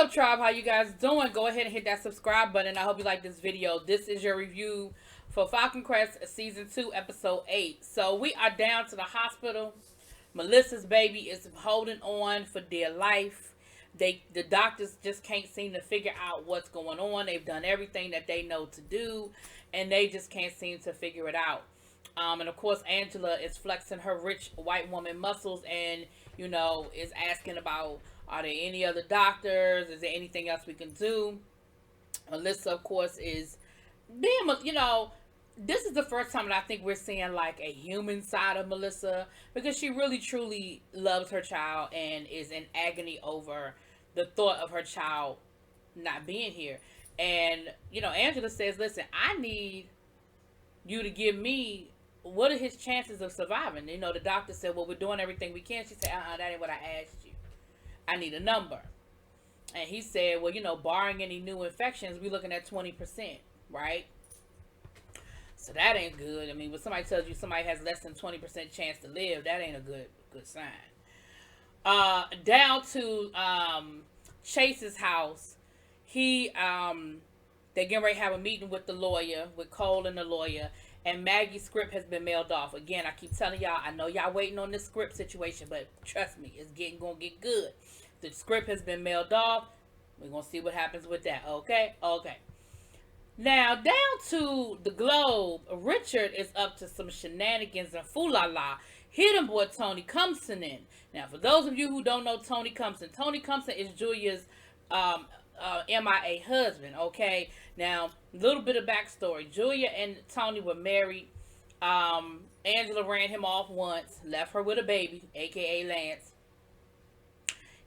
up, tribe? How you guys doing? Go ahead and hit that subscribe button. I hope you like this video. This is your review for Falcon Crest season 2 episode 8. So we are down to the hospital. Melissa's baby is holding on for dear life. The doctors just can't seem to figure out what's going on. They've done everything that they know to do, and they just can't seem to figure it out. And of course, Angela is flexing her rich white woman muscles, and is asking about, are there any other doctors? Is there anything else we can do? Melissa, of course, is being, this is the first time that I think we're seeing like a human side of Melissa, because she really truly loves her child and is in agony over the thought of her child not being here. And, Angela says, listen, I need you to give me, what are his chances of surviving? The doctor said, well, we're doing everything we can. She said, that ain't what I asked you. I need a number. And he said, well, barring any new infections, we're looking at 20%, right? So that ain't good. I mean, when somebody tells you somebody has less than 20% chance to live, that ain't a good sign. Down to Chase's house. They getting ready to have a meeting with the lawyer, with Cole and the lawyer, and Maggie's script has been mailed off. Again, I keep telling y'all, I know y'all waiting on this script situation, but trust me, it's gonna get good. The script has been mailed off. We're gonna see what happens with that. Okay. Now, down to the Globe, Richard is up to some shenanigans and foolala. He done brought Tony Compson in. Now, for those of you who don't know Tony Compson is Julia's MIA husband, okay? Now, a little bit of backstory. Julia and Tony were married. Angela ran him off once, left her with a baby, a.k.a. Lance.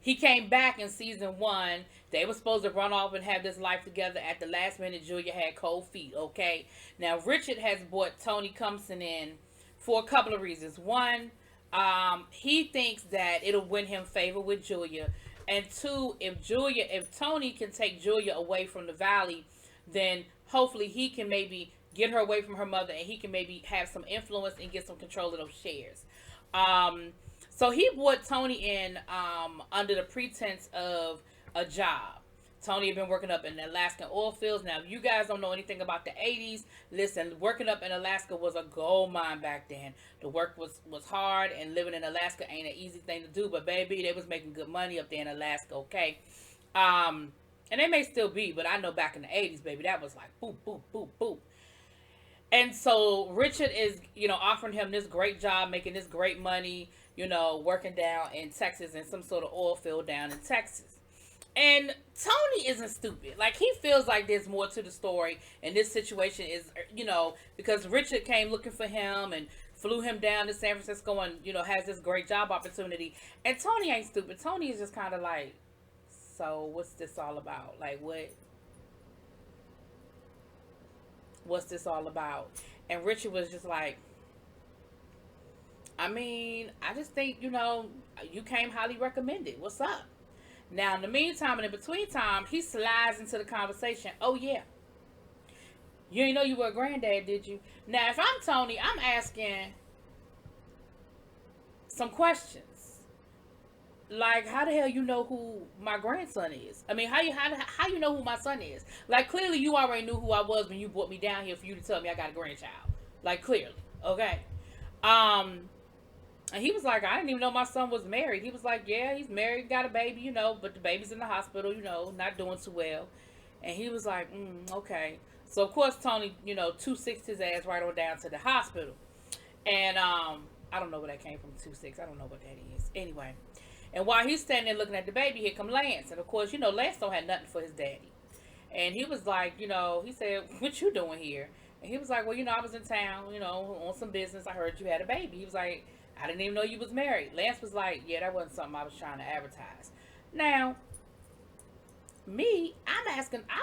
He came back in season 1. They were supposed to run off and have this life together. At the last minute, Julia had cold feet, okay? Now, Richard has brought Tony Compson in for a couple of reasons. One, he thinks that it'll win him favor with Julia. And two, if Tony can take Julia away from the valley, then hopefully he can maybe get her away from her mother, and he can maybe have some influence and get some control of those shares. So he brought Tony in under the pretense of a job. Tony had been working up in the Alaskan oil fields. Now, if you guys don't know anything about the 80s, listen, working up in Alaska was a gold mine back then. The work was hard, and living in Alaska ain't an easy thing to do, but baby, they was making good money up there in Alaska, okay? And they may still be, but I know back in the 80s, baby, that was like boop, boop, boop, boop. And so Richard is, offering him this great job, making this great money, working down in Texas in some sort of oil field down in Texas. And Tony isn't stupid. Like, he feels like there's more to the story, and this situation is, because Richard came looking for him and flew him down to San Francisco and, has this great job opportunity. And Tony ain't stupid. Tony is just kind of like, so what's this all about? Like, what's this all about? And Richard was just like, I mean, I just think, you came highly recommended. What's up? Now, in the meantime and in between time, he slides into the conversation. Oh, yeah. You didn't know you were a granddad, did you? Now, if I'm Tony, I'm asking some questions. Like, how the hell you know who my grandson is? I mean, how you know who my son is? Like, clearly you already knew who I was when you brought me down here for you to tell me I got a grandchild. Like, clearly. Okay. And he was like, I didn't even know my son was married. He was like, yeah, he's married, got a baby, but the baby's in the hospital, not doing too well. And he was like, okay. So, of course, Tony, 2-6 his ass right on down to the hospital. And I don't know where that came from, 2-6. I don't know what that is. Anyway. And while he's standing there looking at the baby, here come Lance. And, of course, Lance don't have nothing for his daddy. And he was like, he said, what you doing here? And he was like, well, I was in town, on some business. I heard you had a baby. He was like, I didn't even know you was married. Lance was like, yeah, that wasn't something I was trying to advertise. Now, I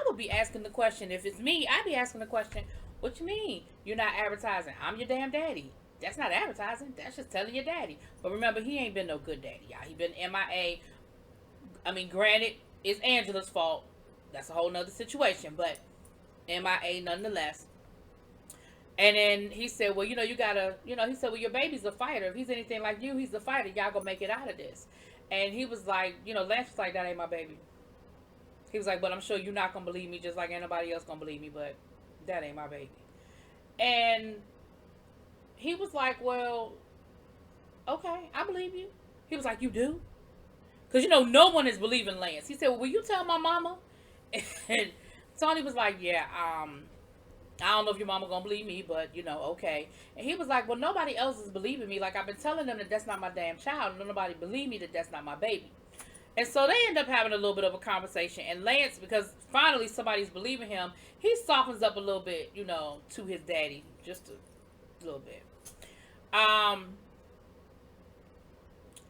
would be asking the question, if it's me, I'd be asking the question, what you mean you're not advertising? I'm your damn daddy. That's not advertising. That's just telling your daddy. But remember, he ain't been no good daddy, y'all. He been MIA. I mean, granted, it's Angela's fault. That's a whole nother situation, but MIA nonetheless. And then he said, well, you gotta, he said, well, your baby's a fighter. If he's anything like you, he's a fighter. Y'all gonna make it out of this. And he was like, Lance was like, that ain't my baby. He was like, but I'm sure you're not going to believe me just like anybody else going to believe me, but that ain't my baby. And he was like, well, okay, I believe you. He was like, you do? Because, no one is believing Lance. He said, well, will you tell my mama? And Tony was like, yeah, I don't know if your mama gonna believe me, but okay. And he was like, well, nobody else is believing me. Like, I've been telling them that that's not my damn child, and nobody believe me that that's not my baby. And so they end up having a little bit of a conversation. And Lance, because finally somebody's believing him, he softens up a little bit, to his daddy, just a little bit.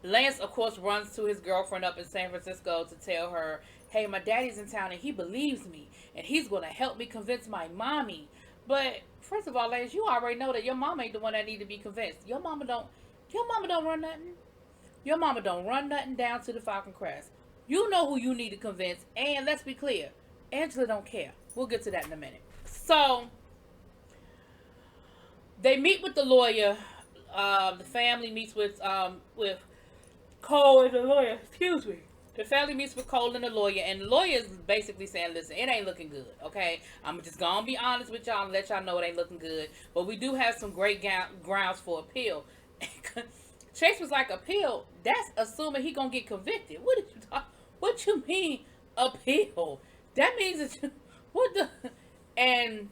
Lance, of course, runs to his girlfriend up in San Francisco to tell her, hey, my daddy's in town and he believes me, and he's going to help me convince my mommy. But first of all, Lance, you already know that your mama ain't the one that need to be convinced. Your mama don't run nothing. Your mama don't run nothing down to the Falcon Crest. You know who you need to convince, and let's be clear, Angela don't care. We'll get to that in a minute. So they meet with the lawyer. The family meets with Cole and the lawyer. Excuse me. The family meets with Cole and the lawyer, and the lawyer is basically saying, listen, it ain't looking good, okay? I'm just going to be honest with y'all and let y'all know it ain't looking good. But we do have some great grounds for appeal. Chase was like, appeal? That's assuming he going to get convicted. What you mean, appeal? That means that what the... And,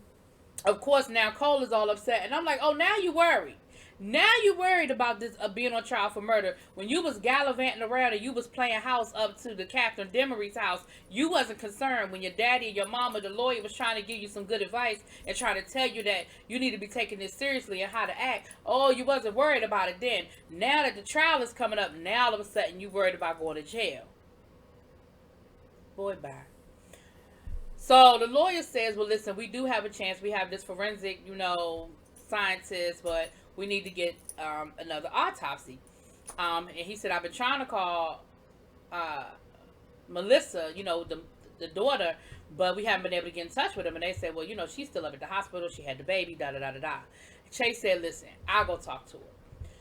of course, now Cole is all upset. And I'm like, oh, now you worried. Now you worried about this being on trial for murder. When you was gallivanting around and you was playing house up to the Catherine Demery's house, you wasn't concerned when your daddy and your mama, the lawyer, was trying to give you some good advice and trying to tell you that you need to be taking this seriously and how to act. Oh, you wasn't worried about it then. Now that the trial is coming up, now all of a sudden you worried about going to jail. Boy, bye. So the lawyer says, well, listen, we do have a chance. We have this forensic, scientist, but we need to get another autopsy. And he said, I've been trying to call Melissa, the daughter, but we haven't been able to get in touch with him. And they said, well, she's still up at the hospital. She had the baby, da-da-da-da-da. Chase said, listen, I'll go talk to her.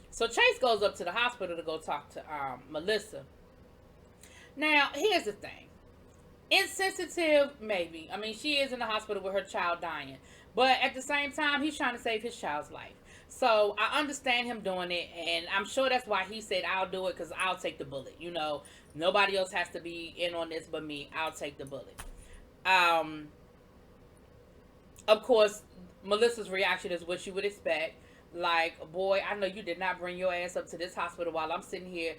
So Chase goes up to the hospital to go talk to Melissa. Now, here's the thing. Insensitive, maybe. I mean, she is in the hospital with her child dying. But at the same time, he's trying to save his child's life. So I understand him doing it, and I'm sure that's why he said, I'll do it, because I'll take the bullet. Nobody else has to be in on this but me. I'll take the bullet. Of course, Melissa's reaction is what you would expect. Like, boy, I know you did not bring your ass up to this hospital while I'm sitting here,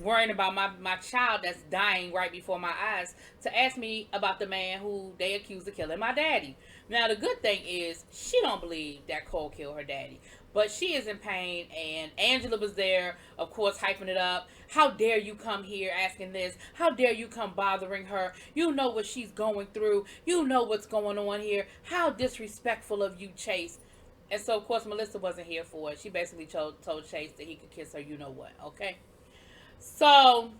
worrying about my child that's dying right before my eyes, to ask me about the man who they accused of killing my daddy. Now, the good thing is, she don't believe that Cole killed her daddy. But she is in pain, and Angela was there, of course, hyping it up. How dare you come here asking this? How dare you come bothering her? You know what she's going through. You know what's going on here. How disrespectful of you, Chase. And so, of course, Melissa wasn't here for it. She basically told Chase that he could kiss her, you know what, okay? So,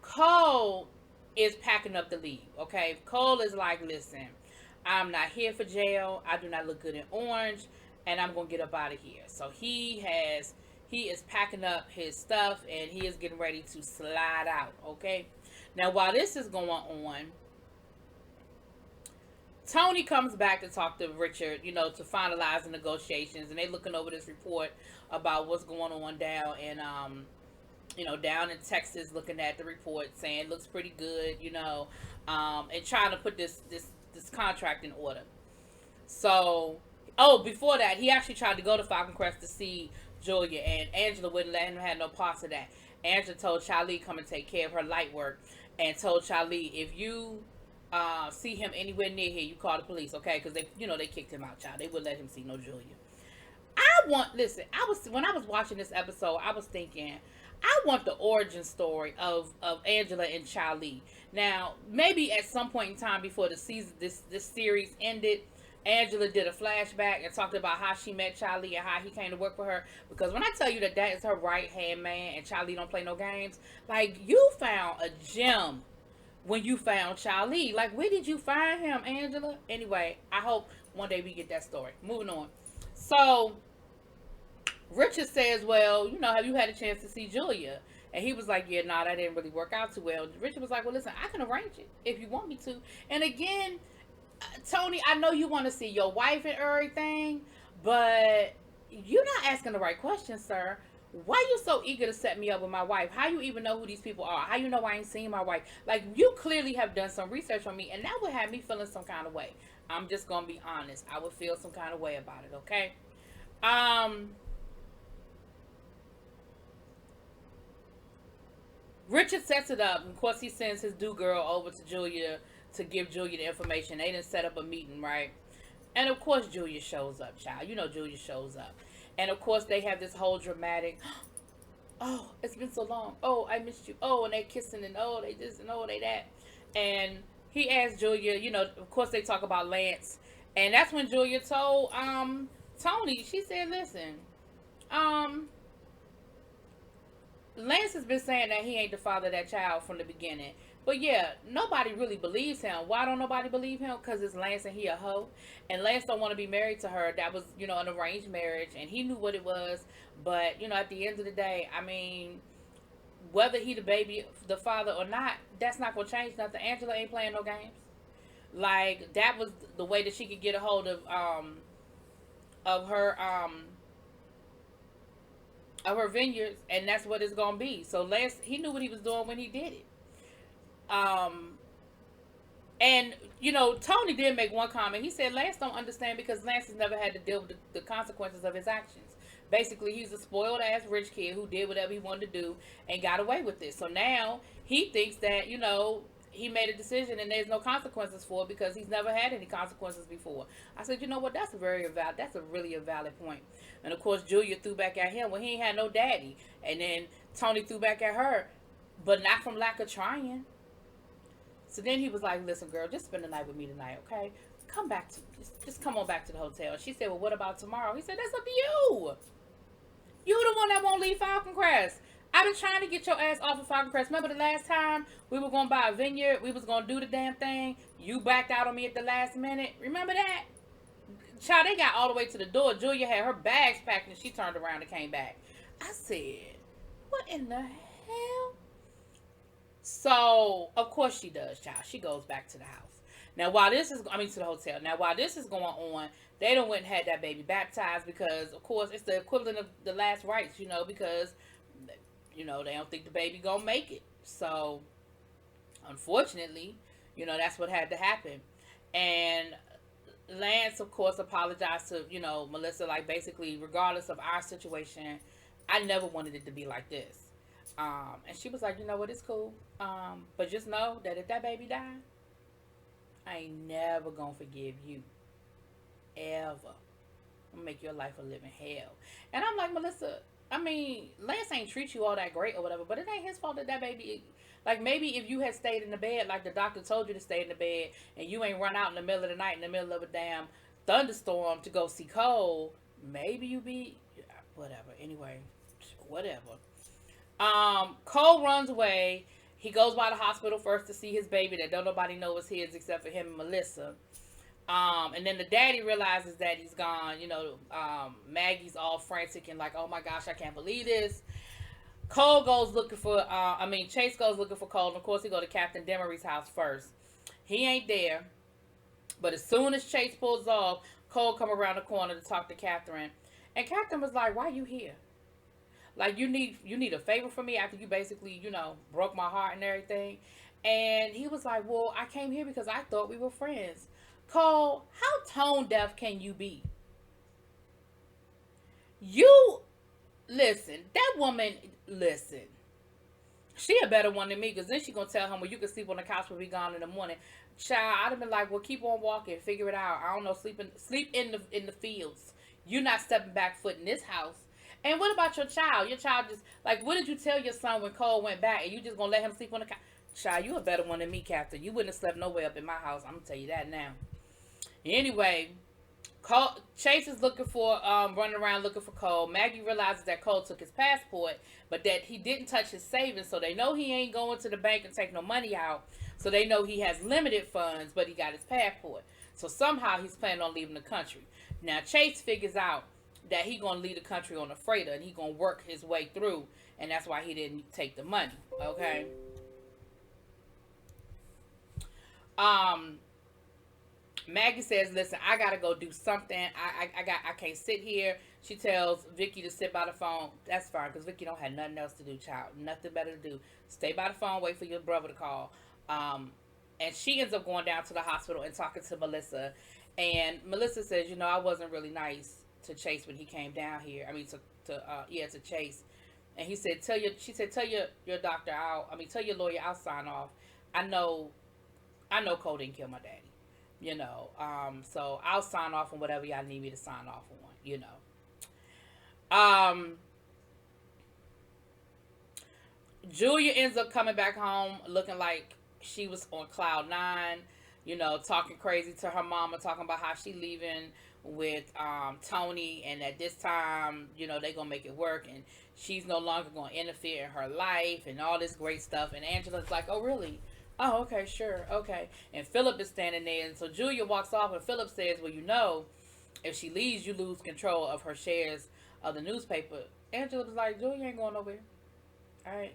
Cole is packing up to leave, okay? Cole is like, listen, I'm not here for jail. I do not look good in orange, and I'm going to get up out of here. So he is packing up his stuff, and he is getting ready to slide out, okay? Now, while this is going on, Tony comes back to talk to Richard, to finalize the negotiations, and they're looking over this report about what's going on down in, down in Texas, looking at the report, saying it looks pretty good, and trying to put this contract in order. So, before that, he actually tried to go to Falcon Crest to see Julia, and Angela wouldn't let him have no parts of that. Angela told Charlie come and take care of her light work, and told Charlie, if you see him anywhere near here, you call the police, okay? Because they kicked him out, child. They wouldn't let him see no Julia. When I was watching this episode, I was thinking, I want the origin story of Angela and Charlie. Now, maybe at some point in time before the season, this series ended, Angela did a flashback and talked about how she met Charlie and how he came to work for her. Because when I tell you that is her right-hand man and Charlie don't play no games, like, you found a gem when you found Charlie. Like, where did you find him, Angela? Anyway, I hope one day we get that story. Moving on. So, Richard says, well, have you had a chance to see Julia? And he was like, yeah, nah, that didn't really work out too well. Richard was like, well, listen, I can arrange it if you want me to. And again, Tony, I know you want to see your wife and everything, but you're not asking the right questions, sir. Why you so eager to set me up with my wife? How you even know who these people are? How you know I ain't seen my wife? Like, you clearly have done some research on me, and that would have me feeling some kind of way. I'm just gonna be honest. I would feel some kind of way about it, okay? Um, Richard sets it up. Of course, he sends his do girl over to Julia to give Julia the information. They didn't set up a meeting, right? And of course, Julia shows up, child. Julia shows up. And of course, they have this whole dramatic, oh, it's been so long. Oh, I missed you. Oh, and they're kissing, and oh, they this, and oh, they that. And he asked Julia, of course, they talk about Lance. And that's when Julia told Tony, she said, listen, um, Lance has been saying that he ain't the father of that child from the beginning. But yeah, nobody really believes him. Why don't nobody believe him? Because it's Lance and he a hoe. And Lance don't want to be married to her. That was, an arranged marriage. And he knew what it was. But, at the end of the day, I mean, whether he the father or not, that's not going to change nothing. Angela ain't playing no games. Like, that was the way that she could get a hold of her, of her vineyards, and that's what it's gonna be. So Lance, he knew what he was doing when he did it. And Tony did make one comment. He said Lance don't understand because Lance has never had to deal with the consequences of his actions. Basically, he's a spoiled ass rich kid who did whatever he wanted to do and got away with it. So now he thinks that he made a decision and there's no consequences for it because he's never had any consequences before. I said, you know what? That's a really valid point. And of course, Julia threw back at him. Well, he ain't had no daddy. And then Tony threw back at her, but not from lack of trying. So then he was like, listen, girl, just spend the night with me tonight, okay? Just come on back to the hotel. She said, well, what about tomorrow? He said, that's up to you. You the one that won't leave Falcon Crest. I've been trying to get your ass off of Falcon Crest. Remember the last time we were going to buy a vineyard? We was going to do the damn thing. You backed out on me at the last minute. Remember that? Child, they got all the way to the door. Julia had her bags packed and she turned around and came back. I said, what in the hell? So, of course she does, child. She goes back to the house. Now, to the hotel. Now, while this is going on, they done went and had that baby baptized because, of course, it's the equivalent of the last rites, because, they don't think the baby gonna make it. So, unfortunately, that's what had to happen. And Lance, of course, apologized to, Melissa, like, basically, regardless of our situation, I never wanted it to be like this. And she was like, you know what, it's cool. But just know that if that baby died, I ain't never gonna forgive you. Ever. I'm gonna make your life a living hell. And I'm like, Melissa, I mean, Lance ain't treat you all that great or whatever, but it ain't his fault that baby, like, maybe if you had stayed in the bed, like the doctor told you to stay in the bed, and you ain't run out in the middle of the night in the middle of a damn thunderstorm to go see Cole, maybe you be, whatever. Anyway, whatever. Cole runs away. He goes by the hospital first to see his baby that don't nobody know is his except for him and Melissa. And then the daddy realizes that he's gone. Maggie's all frantic and like, oh my gosh, I can't believe this. Cole goes looking for, Chase goes looking for Cole. And of course, he go to Captain Demery's house first. He ain't there. But as soon as Chase pulls off, Cole come around the corner to talk to Catherine. And Catherine was like, why you here? Like, you need a favor from me after you basically, broke my heart and everything. And he was like, well, I came here because I thought we were friends. Cole, how tone deaf can you be? Listen, that woman, she a better one than me, because then she gonna tell him, well, you can sleep on the couch when we gone in the morning. Child, I'd have been like, well, keep on walking, figure it out. I don't know, sleep in the fields. You're not stepping back foot in this house. And what about your child? Your child just, like, what did you tell your son when Cole went back, and you just gonna let him sleep on the couch? Child, you a better one than me, Captain. You wouldn't have slept nowhere up in my house. I'm gonna tell you that now. Anyway, Chase is looking for, running around looking for Cole. Maggie realizes that Cole took his passport, but that he didn't touch his savings, so they know he ain't going to the bank and take no money out. So they know he has limited funds, but he got his passport. So somehow he's planning on leaving the country. Now Chase figures out that he gonna leave the country on a freighter and he gonna work his way through, and that's why he didn't take the money. Okay. Um, Maggie says, "Listen, I gotta go do something. I can't sit here." She tells Vicky to sit by the phone. That's fine, because Vicky don't have nothing else to do, child. Nothing better to do. Stay by the phone, wait for your brother to call. And she ends up going down to the hospital and talking to Melissa. And Melissa says, I wasn't really nice to Chase when he came down here. I mean, to Chase. And she said, tell your doctor tell your lawyer I'll sign off. I know Cole didn't kill my daddy. So I'll sign off on whatever y'all need me to sign off on, Julia ends up coming back home looking like she was on cloud nine, talking crazy to her mama, talking about how she leaving with Tony, and at this time, they gonna make it work, and she's no longer gonna interfere in her life and all this great stuff. And Angela's like, oh really? Oh, okay, sure, okay. And Philip is standing there, and so Julia walks off, and Philip says, well, if she leaves, you lose control of her shares of the newspaper. Angela was like, Julia ain't going nowhere. All right,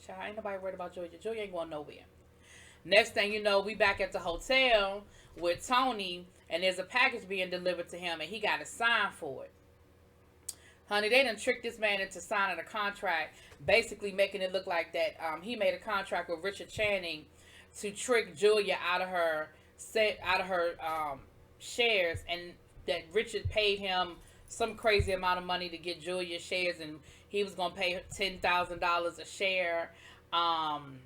child, ain't nobody worried about Julia. Julia ain't going nowhere. Next thing you know, we back at the hotel with Tony, and there's a package being delivered to him, and he got to sign for it. Honey, they done tricked this man into signing a contract, basically making it look like that he made a contract with Richard Channing to trick Julia out of her shares, and that Richard paid him some crazy amount of money to get Julia's shares, and he was gonna pay her $10,000 a share. And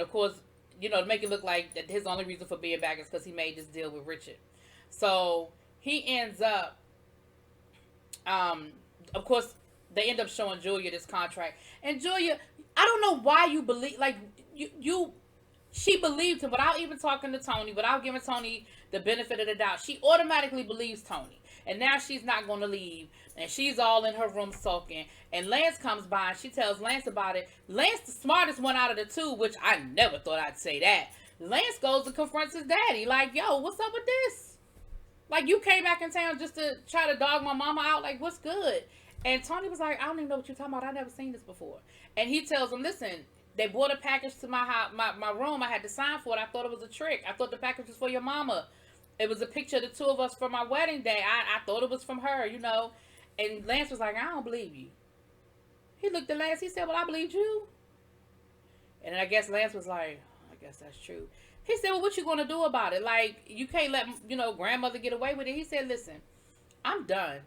of course, to make it look like that his only reason for being back is because he made this deal with Richard. So he ends up, of course, they end up showing Julia this contract, and Julia, I don't know why you believe, like she believed him without even talking to Tony, without giving Tony the benefit of the doubt. She automatically believes Tony. And now she's not going to leave. And she's all in her room sulking. And Lance comes by and she tells Lance about it. Lance, the smartest one out of the two, which I never thought I'd say that. Lance goes and confronts his daddy. Like, yo, what's up with this? Like, you came back in town just to try to dog my mama out? Like, what's good? And Tony was like, I don't even know what you're talking about. I never seen this before. And he tells him, listen, they brought a package to my house, my room. I had to sign for it. I thought it was a trick. I thought the package was for your mama. It was a picture of the two of us for my wedding day. I thought it was from her, And Lance was like, I don't believe you. He looked at Lance. He said, well, I believed you. And I guess Lance was like, I guess that's true. He said, well, what you going to do about it? Like, you can't let, grandmother get away with it. He said, listen, I'm done.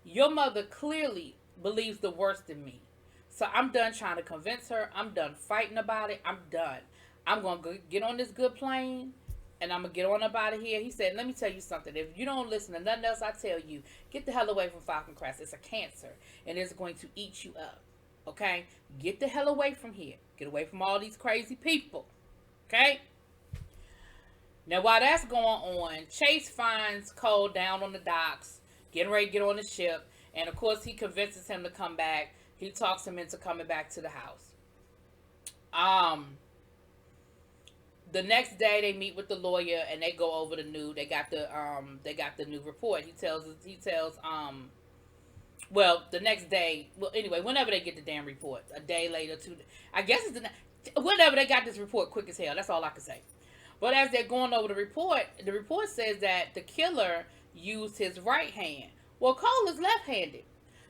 Your mother clearly believes the worst in me. So I'm done trying to convince her. I'm done fighting about it. I'm done. I'm going to get on this good plane, and I'm going to get on up out of here. He said, let me tell you something. If you don't listen to nothing else I tell you, get the hell away from Falcon Crest. It's a cancer, and it's going to eat you up. Okay? Get the hell away from here. Get away from all these crazy people. Okay? Now, while that's going on, Chase finds Cole down on the docks, getting ready to get on the ship. And, of course, he convinces him to come back. He talks him into coming back to the house. The next day they meet with the lawyer and they go over the new. They got the new report. The next day. Well, anyway, whenever they get the damn report, a day later, I guess whenever they got this report, quick as hell. That's all I can say. But as they're going over the report says that the killer used his right hand. Well, Cole is left-handed.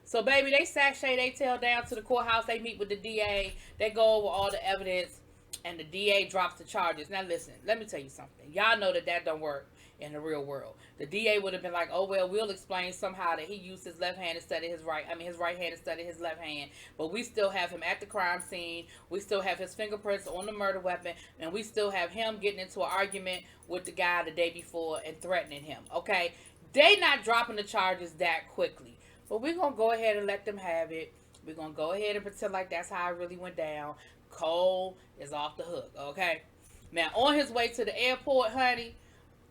So, baby, they sashay they tail down to the courthouse. They meet with the DA. They go over all the evidence, and the DA drops the charges. Now, listen, let me tell you something. Y'all know that don't work in the real world. The DA would have been like, oh, well, we'll explain somehow that he used his left hand instead of his right. His right hand instead of his left hand. But we still have him at the crime scene. We still have his fingerprints on the murder weapon. And we still have him getting into an argument with the guy the day before and threatening him. Okay? They not dropping the charges that quickly. But we're going to go ahead and let them have it. We're going to go ahead and pretend like that's how it really went down. Cole is off the hook, okay? Now, on his way to the airport, honey,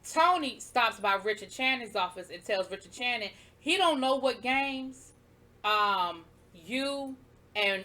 Tony stops by Richard Channing's office and tells Richard Channing he don't know what games you and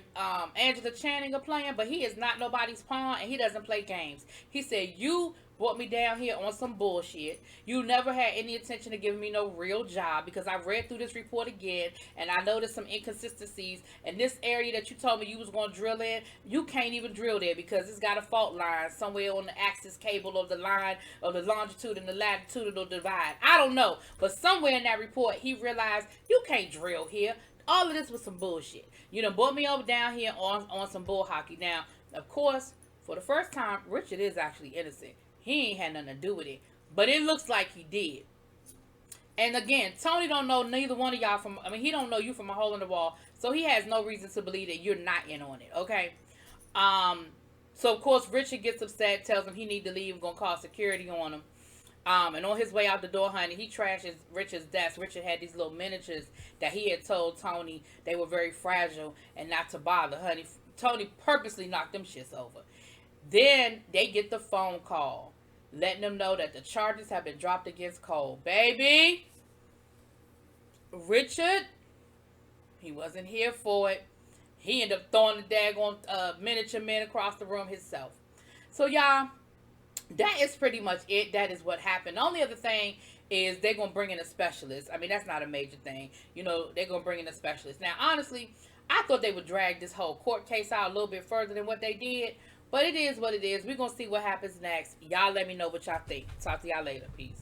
Angela Channing are playing, but he is not nobody's pawn and he doesn't play games. He said, you brought me down here on some bullshit. You never had any intention of giving me no real job, because I read through this report again and I noticed some inconsistencies. And this area that you told me you was going to drill in, you can't even drill there because it's got a fault line somewhere on the axis cable of the line of the longitude and the latitudinal divide. I don't know, but somewhere in that report he realized you can't drill here. All of this was some bullshit. You done brought me over down here on some bull hockey. Now, of course, for the first time, Richard is actually innocent. He ain't had nothing to do with it. But it looks like he did. And again, Tony don't know neither one of y'all from, he don't know you from a hole in the wall. So he has no reason to believe that you're not in on it, okay? So of course, Richard gets upset, tells him he need to leave, gonna call security on him. And on his way out the door, honey, he trashes Richard's desk. Richard had these little miniatures that he had told Tony they were very fragile and not to bother, honey. Tony purposely knocked them shits over. Then they get the phone call letting them know that the charges have been dropped against Cole. Baby, Richard, he wasn't here for it. He ended up throwing the daggone miniature men across the room himself. So, y'all, that is pretty much it. That is what happened. The only other thing is they're going to bring in a specialist. I mean, that's not a major thing. You know, they're going to bring in a specialist. Now, honestly, I thought they would drag this whole court case out a little bit further than what they did. But it is what it is. We're going to see what happens next. Y'all let me know what y'all think. Talk to y'all later. Peace.